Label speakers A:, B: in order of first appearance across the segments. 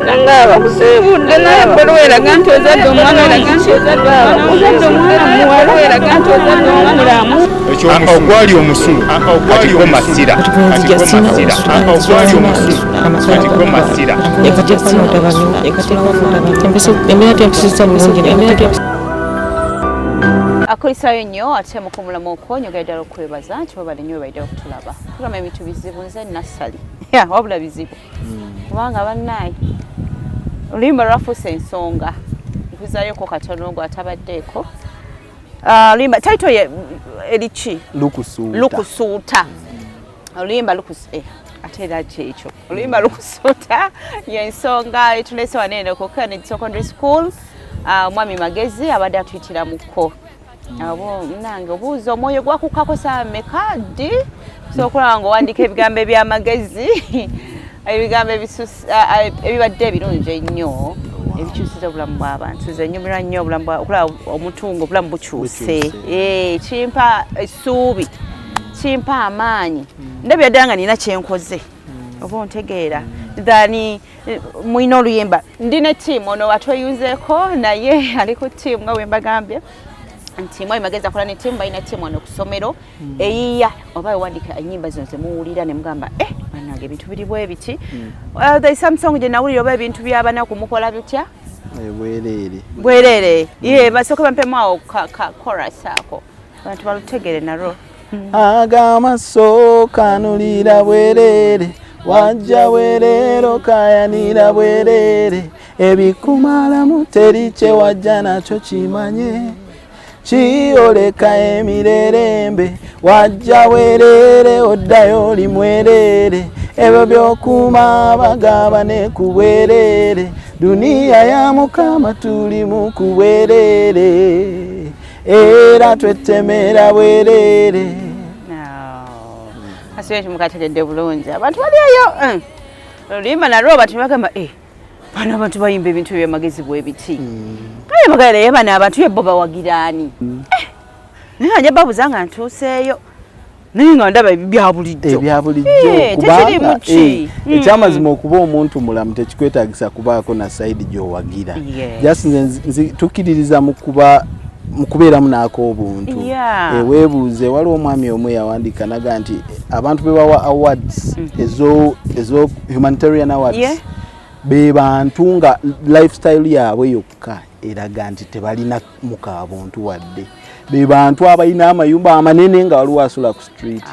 A: nangaba kusibudde naye bwera ganto ozadde omwana muwala ganto ozadde omwana
B: ogwali omusulu katiko masira ogwali omusulu katiko masira
C: akolisayo nnyo ate mukumulamu okwo nyogera ddala okwebaza nti babadde nnyo baidde okutulaba tulama ebintu bizibu nze nassali wabula bizibu kubanga bannaayi oluyimba lwafuusa ensonga nkuzayoko katono ogwo atabaddeeko oluyimba taito eriki lukusuuta oluyimba ate era kyekyo oluyimba lukusuuta yensonga etulese waneeno ku Kennedy Secondary School omwami Magezi abadde atuyitira mukko abo nange obuuza omwoyo gwakukako saa mekadi sokulaba nga owandiika ebigambo ebyamagezi ebigambo ebibadde ebirungi ennyo ebikyusiza obulamu bw'abantu nze nyumirwa nnyo obulamu okulaba omutungo obulamu bukyuse kimpa essuubi kimpa amaanyi ndabira ddala nga nina kyenkoze oba ontegeera thani mulina oluyimba ndina ttiimu ono watweyuzeeko naye ali ku ttiimu nga wembagambye nti mwami Magezi akola ne ttiimu balina ttiimu ono ku ssomero eyiya oba ewandika ennyimba zino zemuwulira ne mugamba bannange ebintu biri bwe biti the Samsung gye nawulira oba ebintu by'abanaku mukola bitya bwereere basooke bampemu awo chorus ako abantu balutegere nalwo
D: agamaso kanulira bwereere wajja bwereero kayanira bwereere ebikumalamu teri kye wajja nakyo kimanye kiyoleka emirerembe wajja bwereere oddayo oli mwereere ebyo by'okuuma bagaba ne ku bwereere duniya ya Mukama tulimu ku bwereere era twetemera bwereere
C: asibe mukategedde bulungi abantu baliyo oluyimba nalwo abantu bagamba bano abantu bayimba ebintu ebyamagezi bwebiti kale bagala naye bano abantu yebbo bawagiraani naye anja babuza nga ntuuseeyo naye nga ndaba ebyabulijjo
D: kubanga ekyamazima okuba omuntu mulamu tekikwetagisa kubaako na sayidi gy'owagira just nze tukkiririza mu kubeeramu naako obuntu weebuuze waliwo omwami omu yawandiika naga nti abantu bebawa awards ezo humanitarian awards be bantu nga lifestyle yaabwe yokka eraga nti tebalina mukaabuntu wadde be bantu abalina amayumba amanene nga waliwo asula ku street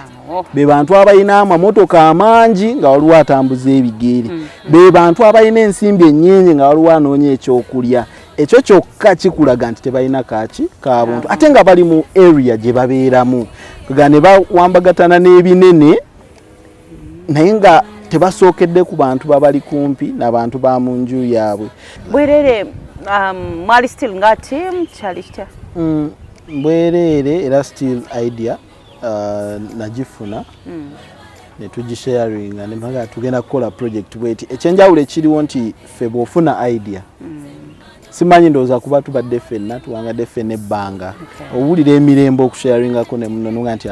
D: be bantu abalina amamotoka amangi nga waliwo atambuza ebigere be bantu abalina ensimbi ennyingi nga waliwo anoonya ekyokulya ekyo kyokka kikulaga nti tebalina kaabuntu ate nga bali mu area gye babeeramu ga ne bawambagatana n'ebinene naye nga tebasookedde ku bantu babali kumpi n'abantu ba mu nju yaabwe
C: bwereere mwali still nga team kyali kitya
D: bwereere era still idea nagifuna netugisharinga nemaga tugenda kukola project bweti ekyenjawulo ekiriwo nti ffe bw'ofuna idea simanyi ndowooza kuba tubadde ffenna tuwangadde ffenna ebbanga owulira emirembe okusharingako ne muno nti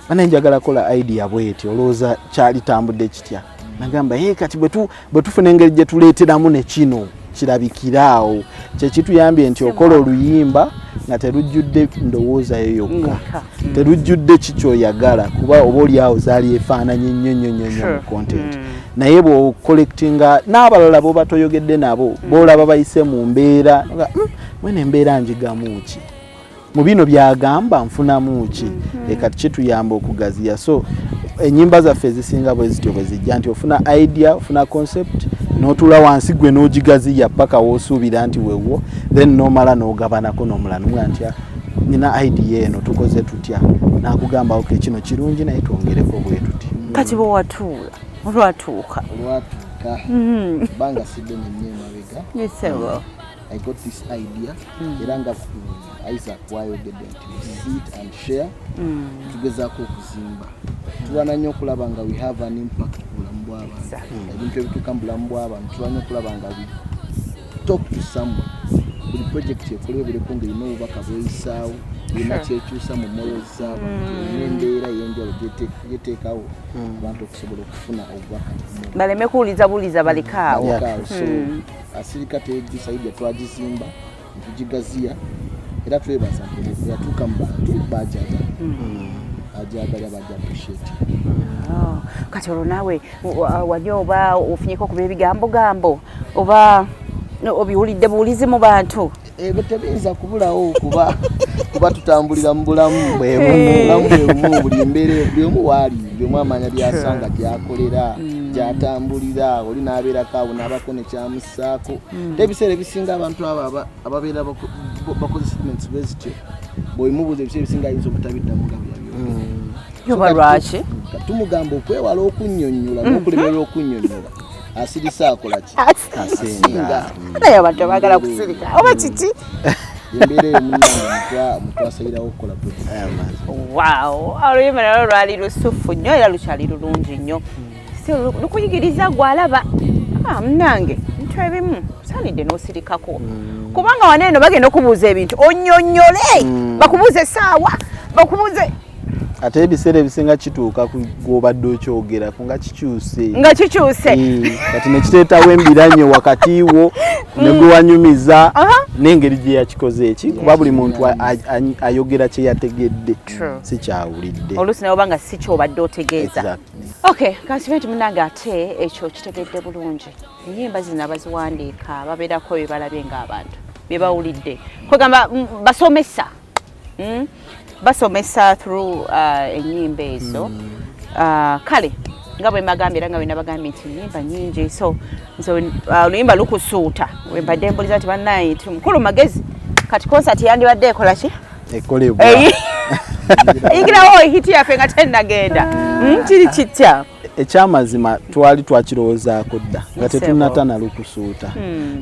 D: bana njagala kola idea bweti olowooza kyali tambudde kitya nagamba kati bwe tufuna engeri gye tuleeteramu ne kino kirabikiraawo kyekituyambye nti okola oluyimba nga terujjudde ndowooza yo yokka terujjudde kikyoyagala kuba oba oliawo zaali efaananyi nnyo mu content naye bw'ocollectinga n'abalala bo batoyogedde nabo boolaba bayise mu mbeera mwene embeera njigamu ki mu bino byagamba nfunamu ki kati kituyamba okugaziya so ennyimba zaffe ezisinga bwe zityo bwe zijja nti ofuna idea ofuna concept n'otuula wansi gwe n'ogigaziya paka w'osuubira nti weewo then n'omala n'ogabanako n'omulala nga nti nina idea eno tukoze tutya n'akugamba kino kirungi naye twongereko bwe tuti
C: kati bwe watuula olwatuuka
D: banga sidde nenye mabega I got this idea eranga Isaac wayogedde nti sit and share tugezaako okuzimba tulwana nnyo okulaba nga we have an impact ku bulamu bw'abantu ebintu ebituuka mu bulamu bw'abantu tulwana okulaba nga we talk to someone buli project ekola ebeereko ng'erina obubaka bweyisaawo bina kyekyusa mu moyo z'abantu n'embeera y'enjawulo gyeteekawo abantu okusobola okufuna obubaka
C: baleme kuwuliza buliza balikaawo.
D: Asirika tegisaidi twagizimba tugigaziya era twebaza nti yatuuka mu bantu bajaga ajagala baja appreciate.
C: Kati olwo naawe wali oba ofunyeko kuba ebigambo oba obiwulidde buwulizi mu bantu?
D: Tebiyinza kubulawo kuba tutambulira mu bulamu bwebumu buli mbeera buli omu waali buli omu amanya byasanga gyakolera gyatambulira oli n'abeerako abo n'abako nekyamusaako. Ebiseera ebisinga abantu abo ababeera bakoze statements bezityo bwemubuuza ebiseera ebisinga ayinza obutabiddamu nga
C: yoba lwaki
D: tumugamba okwewala okunnyonnyola n'okulemerera okunnyonnyola asirisa akolaki asinga
C: naye abantu abaagala kusirika oba kiti
D: embeera eyo munnange mutwasayirawo okukola
C: wow oluyimba nalwo lwali lusufu nnyo era lukyali lulungi nnyo lukuyigiriza gwalaba munnange bintu ebimu saanidde n'osirikako kubanga waneeno bagenda okubuuza ebintu onnyonnyole bakubuuza essaawa bakubuuze
D: ate ebiseera ebisinga kituuka gw'obadde okyogerako nga kikyuse kati nekiteetawo embiranyo wakati wo ne gwe wanyumiza n'engeri gye yakikoze eki kuba buli muntu ayogera kye yategedde si kyawulidde
C: oluusi naye oba nga si kyobadde otegeeza. Okay, kansibe nti munnange ate ekyo kitegedde bulungi ennyimba zino abaziwandiika babeerako bye balabye ng'abantu bye bawulidde kwegamba basomesa through ennyimba ezo kale nga bwe mbagambye era nga bwe nabagambye nti ennyimba nnyingi so oluyimba lukusuuta we mbadde mbuliza nti bannaye nti mukulu magezi kati konsati yandibadde ekola ki
D: ekolebwa
C: eyigirawo ehiti yaffe nga tennagenda kiri kitya
D: ekyamazima twali twakirowoozaako dda nga tetunatana lukusuuta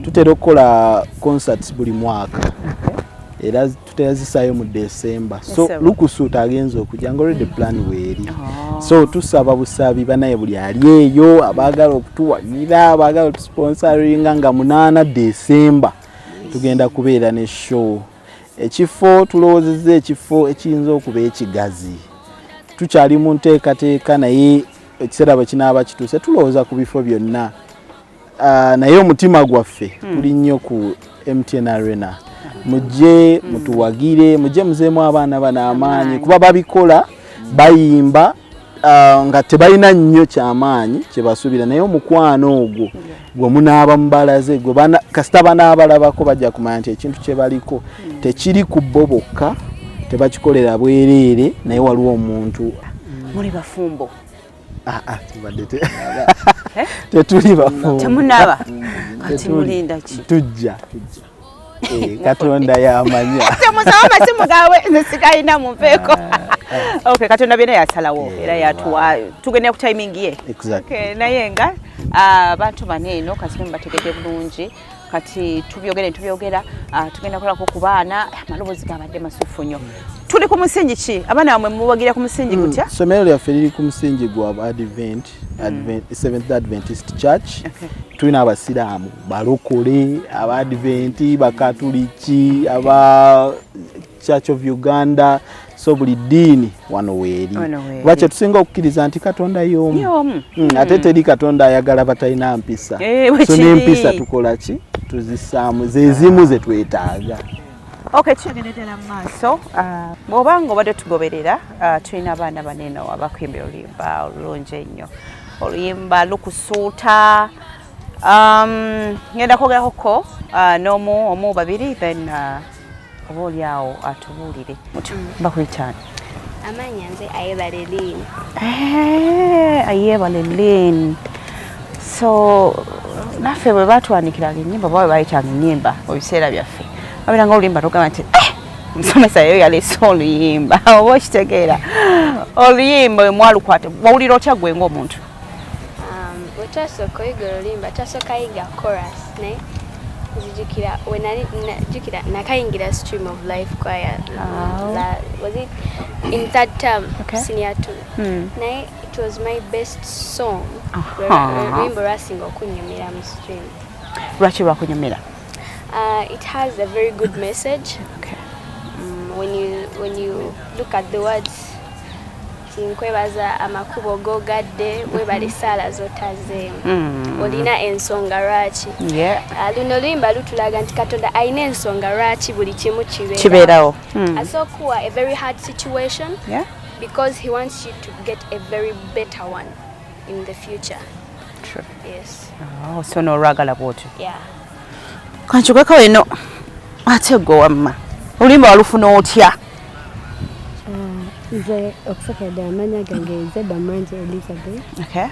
D: tutera okukola concerts buli mwaka era tutazisaayo mu December so lukusuuta agenza okujja nga already plan weeri so tusaba busabi banaye buli ali eyo abaagala okutuwagira abaagala otusponsoringa nga 8 December tugenda kubeera ne show ekifo tulowoozezza ekifo ekiyinza okuba ekigazi tukyali mu nteekateeka naye ekiseera bwe kinaaba kituuse tulowooza ku bifo byonna naye omutima gwaffe tuli nnyo ku MTN Arena mujje mutuwagire mujje muzeemu abaana bano amaanyi kuba babikola bayimba nga tebalina nnyo kyamaanyi kyebasuubira naye omukwano ogwo gwe munaaba mubalaze gwe kasita banaabalabako bajja kumanya nti ekintu kye baliko tekiri ku bo bokka tebakikolera bwereere naye waliwo omuntu
C: muli bafumbo
D: tetuli bafumbo
C: temunaaba kati mulinda ki
D: tujja Katonda yamanya
C: temusaba amasimu gawe nesigalina mumpeeko okay Katonda byonna yasalawo era yatuwa tugenda ku timing ye
D: exactly
C: naye nga abantu baneeno kati mbategedde bulungi kati tubyogera tugenda kolako ku baana amaloboozi gabadde masufu nnyo tuli ku musingi ki abaana bamwe mubagira ku musingi gutya
D: somero lyaffe liri ku musingi gwa Seventh Adventist Church tulina abasiraamu balokole abadventi bakatuliki aba Church of Uganda so buli ddiini wano weeri kuba kyetusinga okukkiriza nti Katonda y'omu ate teri Katonda ayagala batalina mpisa so n'empisa tukola ki tuzisaamu zezimu ze twetaaga.
C: Okay, tugenedera maaso bw'oba ng'obadde tugoberera tulina abaana baneeno abakwimba oluyimba olulungi ennyo oluyimba lukusuuta ngenda kwogerako n'omu babiri then oba oliawo atubuulire bakuyitaani
E: amannya nze Ayebale Lynn.
C: Ayebale Lynn. So naffe bwe batwandikiranga ennyimba bwe bayitanga ennyimba mu biseera byaffe babiranga oluyimba tugamba nti omusomesa yo yaleese oluyimba oba okitegeera oluyimba we mwalukwata wawulira otya gwe ng'omuntu
E: bwe twasooka oyiga oluyimba twasooka yiga chorus naye nzijukira najukira nakayingira Stream of Life choir was it in third term senior 2 naye it was my best song oluyimba lwasinga okunyumira mu Stream.
C: Lwaki lwakunyumira?
E: It has a very good message. when you look at the words nkwebaza amakubo gogadde webale sala zotazeemu olina ensonga lwaki luno luyimba lutulaga nti Katonda alina ensonga lwaki buli kimu kibeerawo asookuwa a very hard situation because he wants you to get a very better one in the future.
C: True.
E: Yes.
C: Oh, so no ragala bwotyo.
E: Yeah.
C: Kanchugeko eno ate gwe wamma oluyimba walufuna otya?
F: Nze okusooka amanya gange nze Bamanje Elizabeth.
C: Okay.
F: Yeah.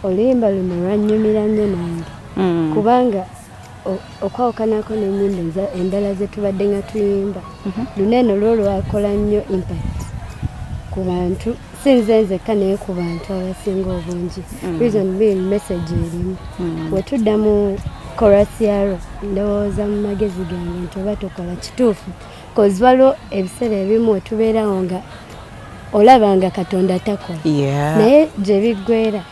F: Oluyimba luno lwanyumira nnyo nange kubanga okwawukanako n'ennyimba endala ze tubadde nga tuyimba luno eno lwo lwakola nnyo impact ku bantu sinze nzekka naye ku bantu abasinga obungi reason being message erimu wetudda mu chorus yalwo ndowooza mu magezi gange nti oba tukola kituufu cause waliwo ebiseera ebimu wetubeerawo nga olaba nga Katonda takola naye gye biggweera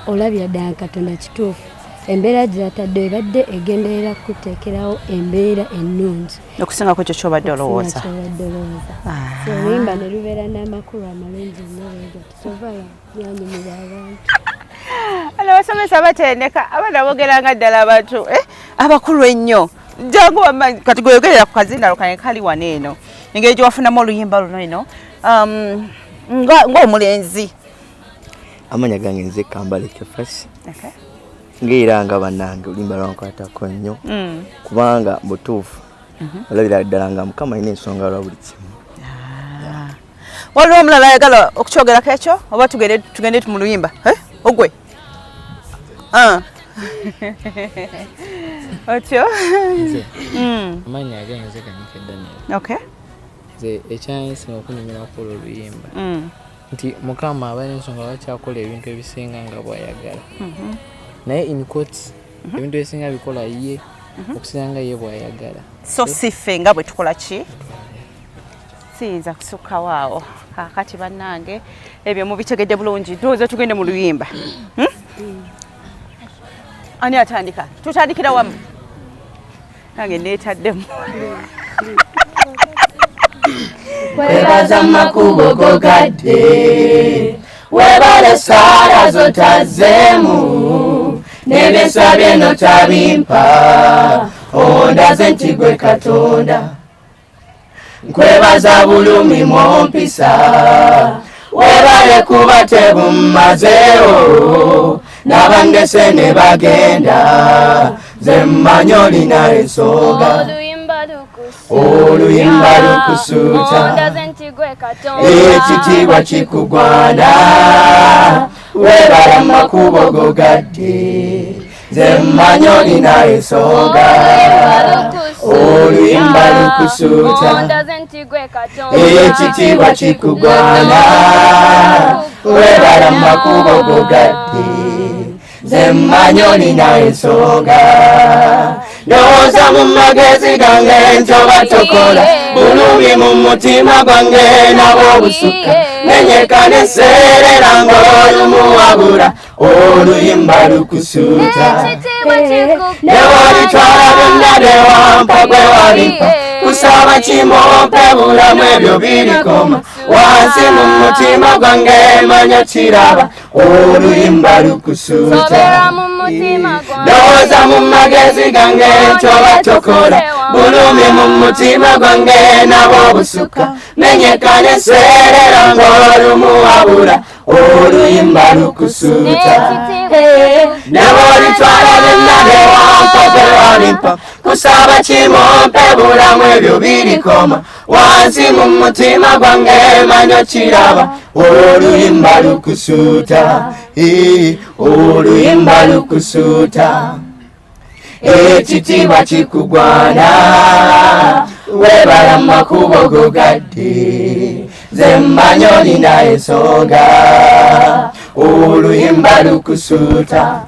F: olabya ddala Katonda kituufu embeera gy'atadde ebadde egenderera kuteekerawo embeera ennungi
C: okusingako ekyo kyobadde olowooza
F: so oluyimba ne lubeera n'amakulu amalungi nnyo leero tusobola byanyumira abantu
C: abasomesa batendeka abaana boogeranga ddala abantu abakulu ennyo jangu kati gweyogerera ku kazindalo kange kali wano eno engeri gye wafunamu oluyimba luno eno ng'omulenzi.
G: Amanya gange nze Kambale Kefasi. Ngira nga bannange oluyimba lwankwatako nnyo kubanga butuufu olabira ddala nga Mukama alina ensonga lwa buli kimu.
C: Waliwo omulala ayagala okukyogerako ekyo oba tugende mu luyimba ogwe otyo
H: amanya gange nze Kanyike Daniel.
C: Okay.
H: Nze ekyansinga okunyumirako oluyimba nti Mukama abalina ensonga lwaki akola ebintu ebisinga nga bw'ayagala naye in quotes ebintu ebisinga bikola ye okusinga nga ye bw'ayagala
C: so siffe nga bwe tukola ki siyinza kusukkawo awo kakati bannange ebyo mubitegedde bulungi ndowooza tugende mu luyimba ani atandika tutandikira wamu nange neetaddemu
I: Webaza makubo gogadde webale sala zotazeemu nebisabye notabimpa ondaze nti gwe Katonda nkwebaza bulumi mwompisa webale kuba tebummazeewo n'abandese ne bagenda ze mmanyi olina ensonga oluyimba lukusuuta ekitiibwa kikugwana webala makubo gogadde ze mmanyi olina ensonga oluyimba lukusuuta ekitiibwa kikugwana webala makubo gogadde ze mmanyi olina ensonga ndowooza mu magezi gange nti oba tokola bulumi mu mutima gwange nabwo busukka menyeka neseerera ng'olumuwabula oluyimba lukusuuta newalitwala byonna newampa gwe walimpa kusaba kimompe bulamu ebyo birikoma wansi mu mutima gwange manya kiraba oluyimba lukusuuta ndowooza mu magezi gange nti oba tokola bulumi mu mutima gwange nabwo busukka menyeka neseerera ng'olumuwabula oluyimba lukusuuta newolitwala byonna newampa gwe walimpa kusaba kimompe bulamu ebyo birikoma wansi mu mutima gwange manya kiraba oluyimba lukusuuta oluyimba lukusuuta ekitiibwa kikugwana webala makubo gogadde ze mmanyi olina ensonga oluyimba lukusuuta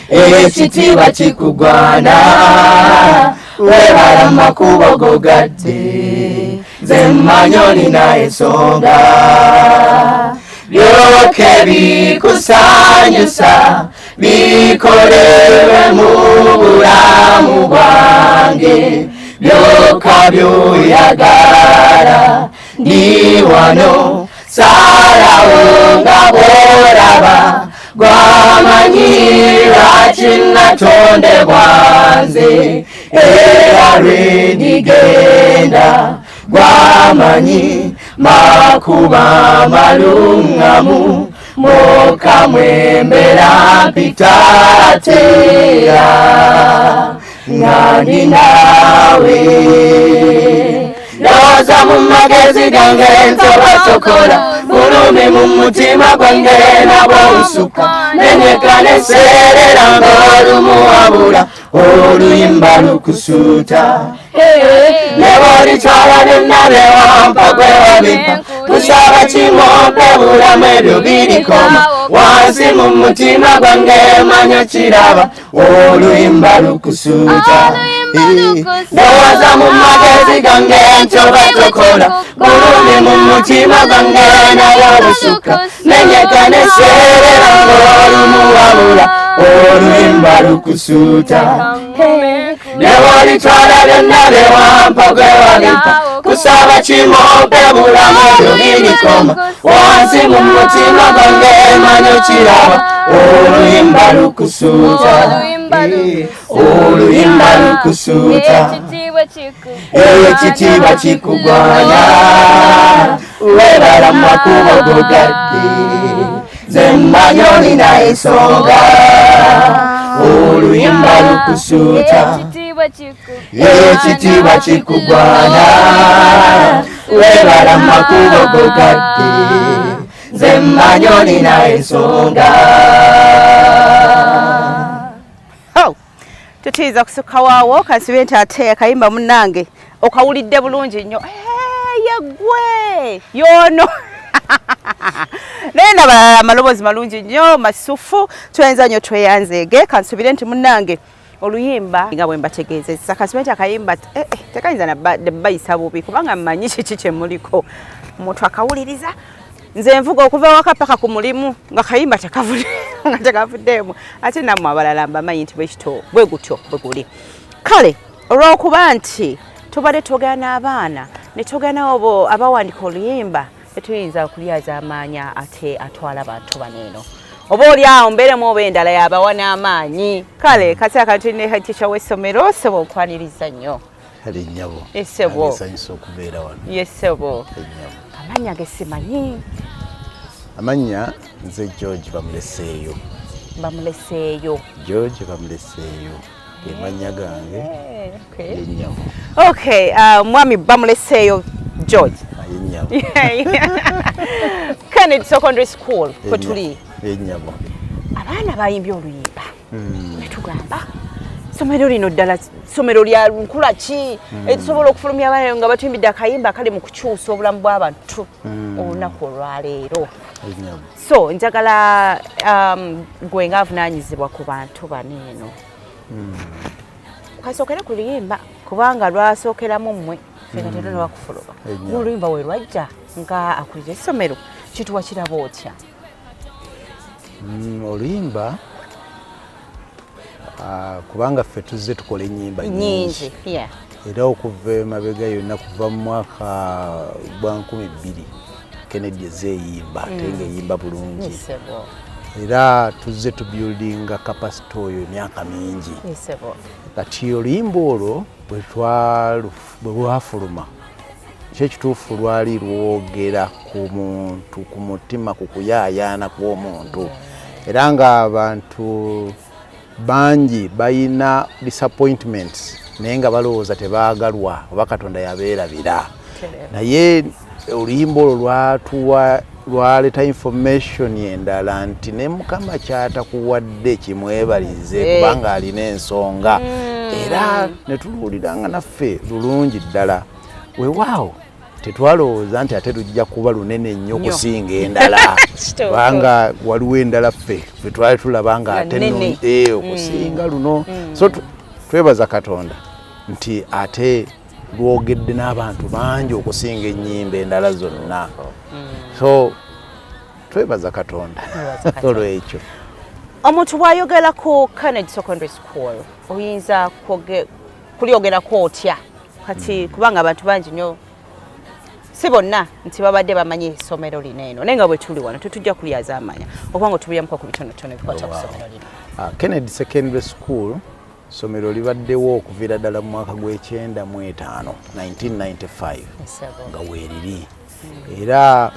I: ekitiibwa kikugwana webala makubo gogadde ze mmanyi olina ensonga byoke bikusanyusa bikolewe mu bulamu bwange byokka by'oyagala ndi wano salawo nga bw'olaba gwamanyi lwaki natondebwa nze era lwe ndigenda gwamanyi makuba malungamu moka mwembera mpitateera nga ndi nawe ndowooza mu magezi gange ntobasokola bulumi mu mutima gwange nabwo nsukka nenyeka neseerera ng'olumuwabula oluyimba lukusuuta nebolitwala byonna bewampa gwewabimpa kusaba kimompe bulamu ebyo birikoma wansi mu mutima gwange manya kiraba oluyimba lukusuuta ndowooza mu magezi gange ntobatokola bulumi mu mutima gwange nayo lusukka nenyeka neseerera ng'olumuwabula oluyimba lukusuuta nebolitwala byonna bewampa gwewabimpa kusaba kimompe bulamu ebyo birikoma wansi mu mutima gwange manya kiraba oluyimba lukusuuta oluyimba lukusuuta ekitiibwa kikugwana webala makubo gogadde ze mmanyi olina ensonga oluyimba lukusuuta ekitiibwa kikugwana webala makubo gogadde ze mmanyi olina ensonga.
C: Tutiiza kusukka waawo kansibe nti ate akayimba munnange okawulidde bulungi nnyo yegwe yono naye nabalala amaloboozi malungi nnyo masufu twenza nnyo tweyanzeege kansubire nti munnange oluyimba nga bwe mbategeezezza kansibe nti akayimba tekayinza nabayisa bubi kubanga mmanyi kiki kyemuliko omuntu akawuliriza nze nvuga okuva waka paka ku mulimu nga kayimba tekavuddeemu ate nammwe abalala mbamanyi nti bwe gutyo bwe guli kale olw'okuba nti tubadde twogera n'abaana ne twogera nabo abawandika oluyimba tetuyinza okulyaza amaanya ate atwala abantu baneeno oba oli awo mbeeremu oba endala yabawa n'amaanyi kale kaseera tulina hetisha w'essomero sebo okwaniriza nnyo
D: Linnyabo.
C: Esebo.
D: Nsanyusa okubeera wano.
C: Yesebo.
D: Linnyabo.
C: Amanya gesimanyi.
D: Amanya nze George bamuleseeyo.
C: Bamuleseeyo.
D: George bamuleseeyo. Emanya gange.
C: Okay.
D: Linnyabo.
C: Okay, mwami bamuleseeyo George.
D: Linnyabo.
C: Kennedy Secondary School kwe tuli.
D: Linnyabo.
C: Abaana bayimbye oluyimba. Netugamba. Somero lino ddala somero lya nkula ki ekisobola okufulumya abaana nga batuyimbidde akayimba kali mu kukyusa obulamu bw'abantu olunaku olwaleero. So njagala gwe nga avunaanyizibwa ku bantu baneeno kasookera ku luyimba kubanga lwasookeramu mmwe fenga tero ne bakufuluma n'oluyimba we lwajja nga akulira essomero kituwa kiraba otya?
D: Oluyimba kubanga ffe tuzze tukola ennyimba nyingi era okuva emabega yonna kuva mu mwaka gwa 2000 Kennedy ezeyimba ate ng'eyimba bulungi era tuzze tubuildinga capacity oyo emyaka mingi kati oluyimba olwo bwe lwafuluma kyekituufu lwali lwogera ku muntu ku mutima ku kuyaayaana kw'omuntu era ng'abantu bangi bayina disappointments naye nga balowooza tebaagalwa oba Katonda yabeerabira naye oluyimba olwo lwaleeta information endala nti ne Mukama kyatakuwadde kimwebalize kubanga alina ensonga era ne tuluwuliranga naffe lulungi ddala weewaawo tetwalowooza nti ate tujja kuba lunene nnyo okusinga endala kubanga waliwo endala ffe twali tulaba nga ate okusinga luno so twebaza Katonda nti ate lwogedde n'abantu bangi okusinga ennyimba endala zonna so twebaza Katonda olw'ekyo.
C: Omuntu bw'ayogera ku Kennedy Secondary School oyinza kulyogerako otya kati kubanga abantu bangi nnyo si bonna nti babadde bamanyi essomero lino eno naye nga bwe tuli wano tetujja kulyaza amanya okubanga tubuyamuko ku bitonotono ebikwata ku ssomero lino.
D: Kennedy Secondary School somero libaddewo okuviira ddala mu mwaka gw'ekyenda mu etaano 1995 nga weeriri era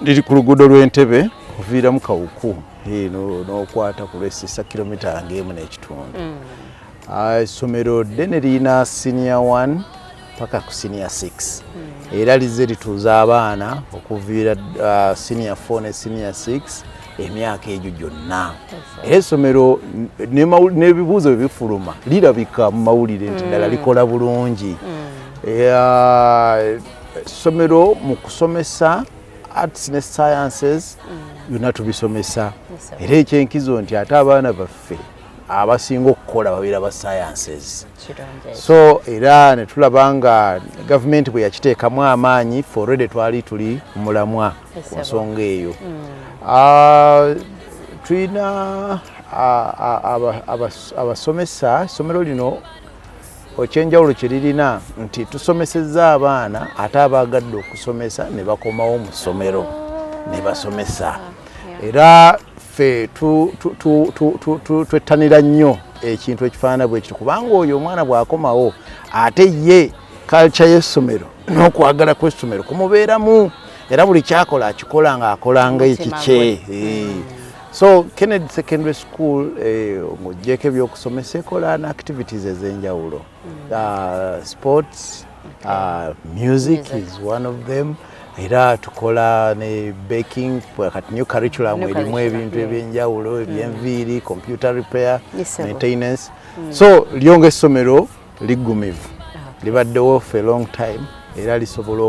D: liri ku luguudo lw'Entebbe okuviira mu Kawuku n'okwata ku lwesisa kilomita ng'emu n'ekitundu. Essomero ddene lirina senior 1 paka ku senior 6 era lize lituuza abaana okuviira senior 4 ne senior 6 emyaka egyo gyonna. Era essomero n'ebibuuzo bifuluma lirabika mu mawulire nti ddala likola bulungi. Essomero mu kusomesa arts ne sciences byonna tubisomesa era ekyenkizo nti ate abaana baffe abasinga okukola babeera ba sciences. So era ne tulaba nga gavumenti bwe yakiteekamu amaanyi ffe already twali tuli mu mulamwa ku nsonga eyo. Tulina abasomesa essomero lino ekyenjawulo kye lirina nti tusomesezza abaana ate abaagadde okusomesa ne bakomawo mu ssomero ne basomesa. Era ffe twettanira nnyo ekintu ekifaanana bwe kityo kubanga oyo omwana bw'akomawo ate ye culture y'essomero n'okwagala kw'essomero kumubeeramu era buli kyakola akikola ng'akolanga ekikye. So Kennedy Secondary School ng'oggyeko ebyokusomesa ekola na activities ez'enjawulo. Sports, music is one of them. Era tukola ne baking kati new curriculum erimu ebintu ebyenjawulo ebyenviiri, computer repair, maintenance. So lyonga essomero liggumivu libaddewo for a long time era lisobola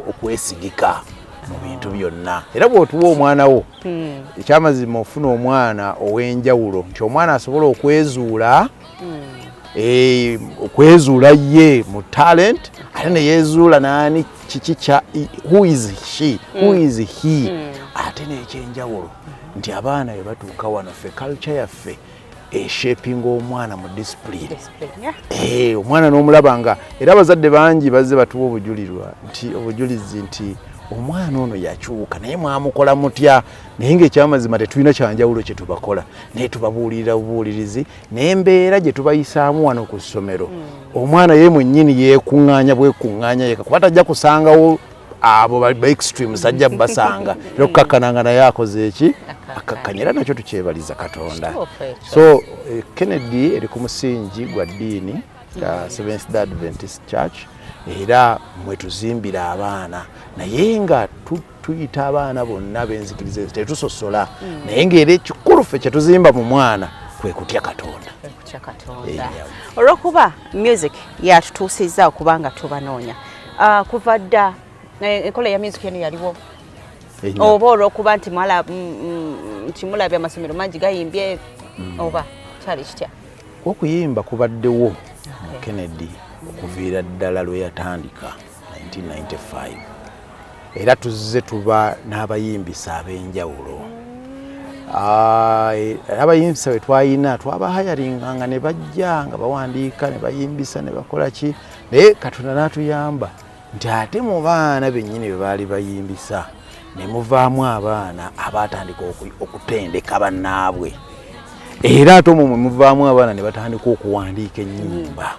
D: okwesigika mu bintu byonna. Era bw'otuwa omwana wo ekyamazima ofuna omwana ow'enjawulo nti omwana asobola okwezuula okwezuula ye mu talent ate ne yeezuula naani kiki kya who is she who is he ate n'ekyenjawulo nti abaana bwe batuuka wano ffe culture yaffe eshapinga omwana mu discipline. Omwana n'omulaba nga era abazadde bangi bazze batuwa obujulizi nti omwana ono yakyuka naye mwamukola mutya naye ng'ekyamazima tetulina kyanjawulo kye tubakola naye tubabuulirira bubuulirizi n'embeera gye tubayisaamu wano ku ssomero omwana ye mwennyini yeekuŋŋaanya bwekuŋŋaanya yeka kuba tajja kusangawo abo ba extremes ajja basanga era okukakkananga naye akoze eki akakkanya era nakyo tukyebaliza Katonda. So Kennedy eri ku musingi gwa ddiini Seventh-day Adventist Church era mwe tuzimbira abaana naye nga tuyita abaana bonna b'enzikiriza tetusosola naye ng'era ekikulu ffe kye tuzimba mu mwana kwe kutya Katonda.
C: Olw'okuba music yatutuusizza okuba nga tubanoonya kuva dda enkola ya music eno yaliwo oba olw'okuba nti mulabye amasomero mangi gayimbye oba kyali kitya?
D: Okuyimba kubaddewo mu Kennedy okuviira ddala lwe yatandika 1995 era tuzze tuba n'abayimbisa ab'enjawulo. Abayimbisa bwe twayina twabahayaringanga ne bajja nga bawandiika ne bayimbisa ne bakola ki naye Katonda n'atuyamba nti ate mu baana bennyini be baali bayimbisa ne muvaamu abaana abaatandika okutendeka bannaabwe era ate omwo mwe muvaamu abaana ne batandika okuwandiika ennyimba.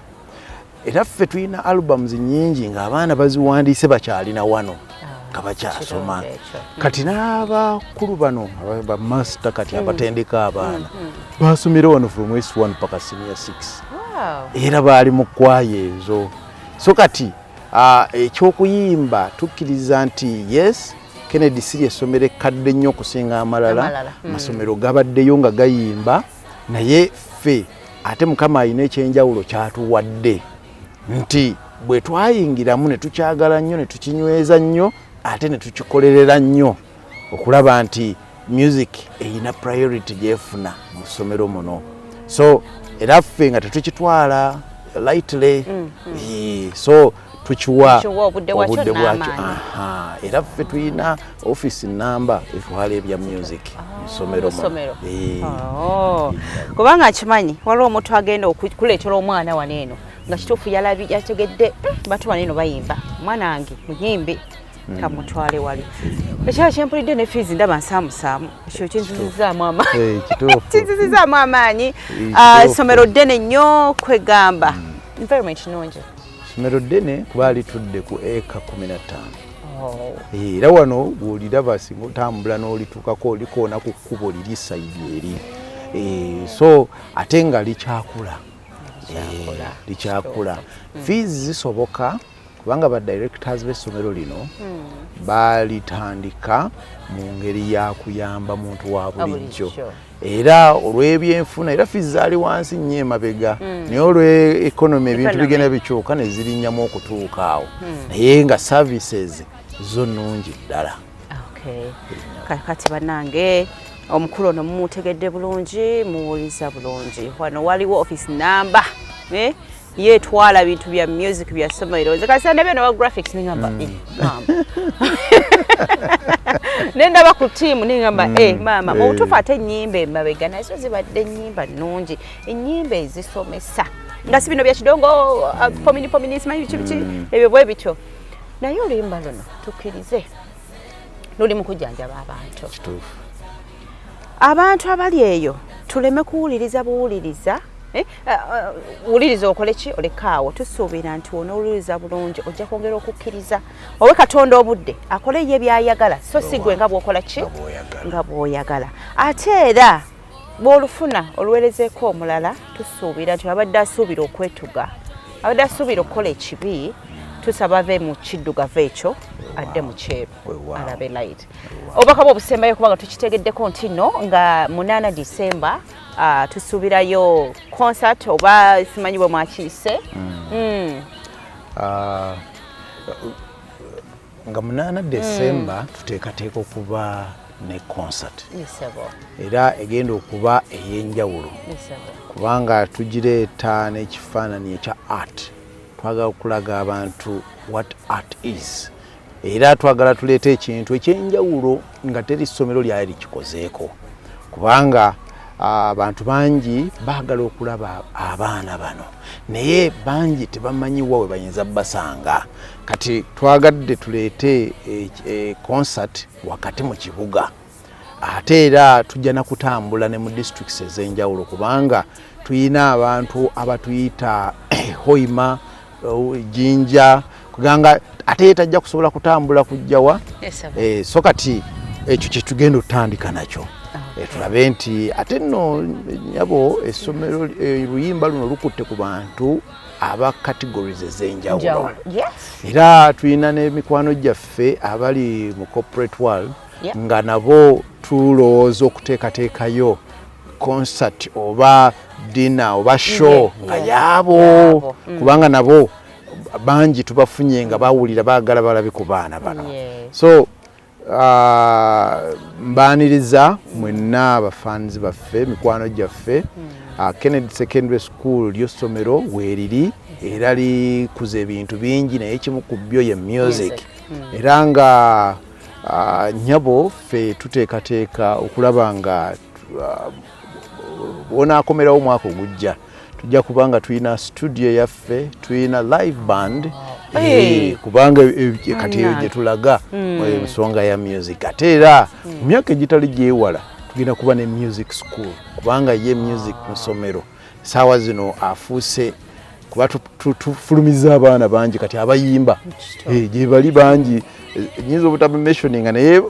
D: Era ffe tulina albums nnyingi ng'abaana baziwandiise bakyalina wano nga bakyasoma kati n'abakulu bano ba master kati abatendeka abaana basomera wano from S1 paka senior 6 era baali mu kwaya ezo. So kati ekyokuyimba tukkiriza nti yes Kennedy si lyessomero ekkadde nnyo okusinga amalala amasomero gabaddeyo nga gayimba naye ffe ate Mukama alina ekyenjawulo kyatuwadde nti bwe twayingiramu ne tukyagala nnyo ne tukinyweza nnyo ate ne tukikolerera nnyo okulaba nti music eyina priority gyefuna mu ssomero muno. So era ffe nga tetukitwala lightly so tukiwa obudde bwakyo era ffe tulina office namba etwala ebya music mu ssomero
C: kubanga akimanyi waliwo omuntu agenda okukuleetera omwana wano eno nga kituufu yalabi yategedde bantu baneno bayimba mwana wange muyimbe kamutwale wali ekyo kyempulidde ne fees ndaba nsaamusaamu ekyo kinzizizaamu amaanyi kinzizizaamu amaanyi essomero ddene nnyo kwegamba environment nungi
D: essomero ddene kuba litudde ku eka 15 era wano bw'oliraba singa otambula n'olituukako olikoona ku kkubo liri sayidi eri so ate nga likyakula fees zisoboka kubanga ba directors b'essomero lino balitandika mu ngeri ya kuyamba muntu wa bulijjo era olw'ebyenfuna era fees zaali wansi nnyo emabega naye olw'economy ebintu bigenda bikyuka ne zirinnyamu okutuuka awo naye nga services zo nnungi ddala.
C: Kati bannange omukulu ono mumutegedde bulungi muwuliza bulungi wano waliwo office number yetwala bintu bya music bya somero nze kasi ndabye no graphics ningamba nenda ku team ningamba mama mutufa ate nyimbe mabega nazo zibadde nyimba nnungi enyimbe ezisomesa nga si bino bya kidongo pomini simanyi bichi ebyo bwe bityo naye oluyimba luno tukkirize luli mu kujjanjaba abantu abali eyo tuleme kuwuliriza buwuliriza wuliriza okole ki olekaawo tusuubira nti onoowuliriza bulungi ojja kwongera okukkiriza owe Katonda obudde akole ye byayagala so sigwe nga bw'okola ki nga bw'oyagala ate era bw'olufuna oluweerezeeko omulala tusuubira nti abadde asuubira okwetuga abadde asuubira okukola ekibi tusaba ave mu kiddugavu ekyo adde mu kyeru alabe light obubaka bwe obusembayo kubanga tukitegeddeko nti nno nga 8 December tusuubirayo concert oba simanyi bwe mwakiise
D: nga 8 December tuteekateeka okuba ne concert era egenda okuba ey'enjawulo kubanga tugireeta n'ekifaananyi ekya art twagala okulaga abantu what art is era twagala tuleeta ekintu ekyenjawulo nga teri ssomero lyali likikozeeko kubanga abantu bangi baagala okulaba abaana bano naye bangi tebamanyiwa we bayinza basanga kati twagadde tuleete concert wakati mu kibuga ate era tujja na kutambula ne mu districts ez'enjawulo kubanga tuyina abantu abatuyita Hoima Jinja kuganga ate tajja kusobola kutambula kujjawa so kati ekyo kye tugenda otandika nakyo tulabe nti ate nno nyabo essomero oluyimba luno lukutte ku bantu aba categories ez'enjawulo era tulina n'emikwano gyaffe abali mu corporate world nga nabo tulowooza okuteekateekayo concert oba dinner oba show nga yaabo kubanga nabo bangi tubafunye nga bawulira baagala balabe ku baana bano so mbaaniriza mwenna abafaanizi baffe mikwano gyaffe Kennedy Secondary School ly'essomero weeriri era likuza ebintu bingi naye kimu ku byo ye music era nga nyabo ffe tuteekateeka okulaba nga bonaakomerawo omwaka ogujja tujja kubanga tulina studio yaffe tulina live band kubanga kati gye tulaga ensonga ya music ate era mu myaka egitali gyewala tugenda kuba ne music school kubanga ye music mu ssomero saawa zino afuuse kuba tufulumiza abaana bangi kati abayimba gye bali bangi nyinza obutaba mentioning naye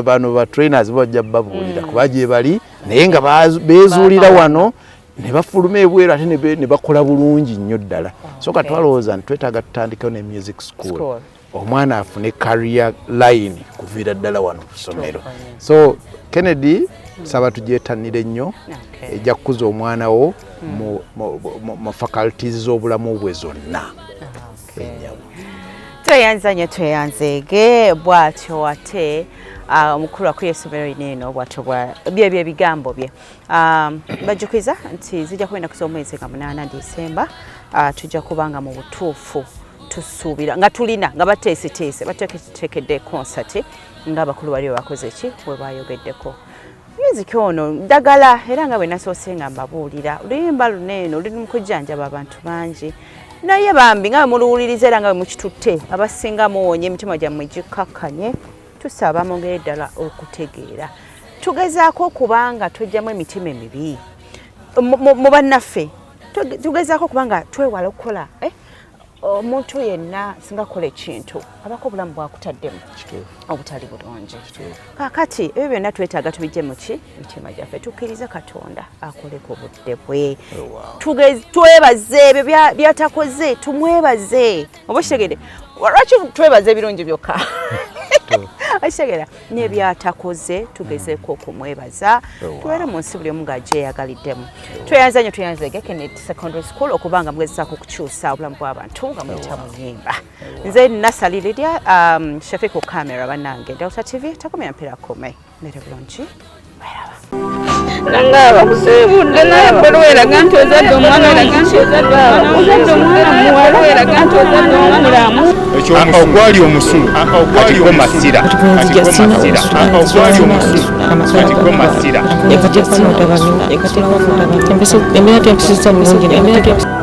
D: bano ba trainers bajja babuulira kuba gye bali naye nga beezuulira wano ne bafuluma ebweru ate ne bakola bulungi nnyo ddala so ka twalowooza nti twetaaga tutandikewo ne music school omwana afune career line kuviira ddala wano ku ssomero so Kennedy saba tugyetanire nnyo ejja kukuza omwana wo mu faculties z'obulamu bwe zonna
C: tweyanzege bw'atyo ate omukulu akuli essomero lineeno bw'atyo byebyo ebigambo bye bajjukiza nti zijja kwenda kuza omwezi nga 8 December tujja kubanga mu butuufu tusuubira nga tulina nga bateeseteese bateekeddeko concert ng'abakulu bali bakoze ki bwe bayogeddeko music ono ddagala era nga bwe nasoose nga mbabuulira oluyimba luneeno luli mu kujjanjaba abantu bangi naye bambi nga muluwuliriza era nga mukitutte abasinga muwonye emitima gyammwe gikkakkanye tusaba mwongere ddala okutegeera tugezaako okubanga tujjamu emitima emibi mu bannaffe tugezaako okubanga twewala okukola omuntu yenna singa kola ekintu abako obulamu bwakutaddemu obutali bulungi kakati ebyo byonna twetaaga tubijje muki mitima gyaffe tukkirize Katonda akoleko obudde bwe twebaze ebyo byatakoze tumwebaze oba kitegedde lwaki twebaze ebirungi byokka akitegera n'ebyatakoze tugezeeko okumwebaza tubeere mu nsi buli omu ng'agyeyagaliddemu tweyanza nnyo tweyanzege Kennedy Secondary School okubanga mugezezaako okukyusa obulamu bw'abantu nga muyita muyimba nze Nasali Lydia Shafi ku kamera bannange Delta TV takomya mpiira kome mere bulungi weraba
A: nanga abakusibudde naye bwe weraga nti ozadde omwana muwala weraga nti ozadde omwana mulamu
B: ogwali omusulu katikko masira ogwali omusulu katikko masira
J: embeera tyampisiza bulungi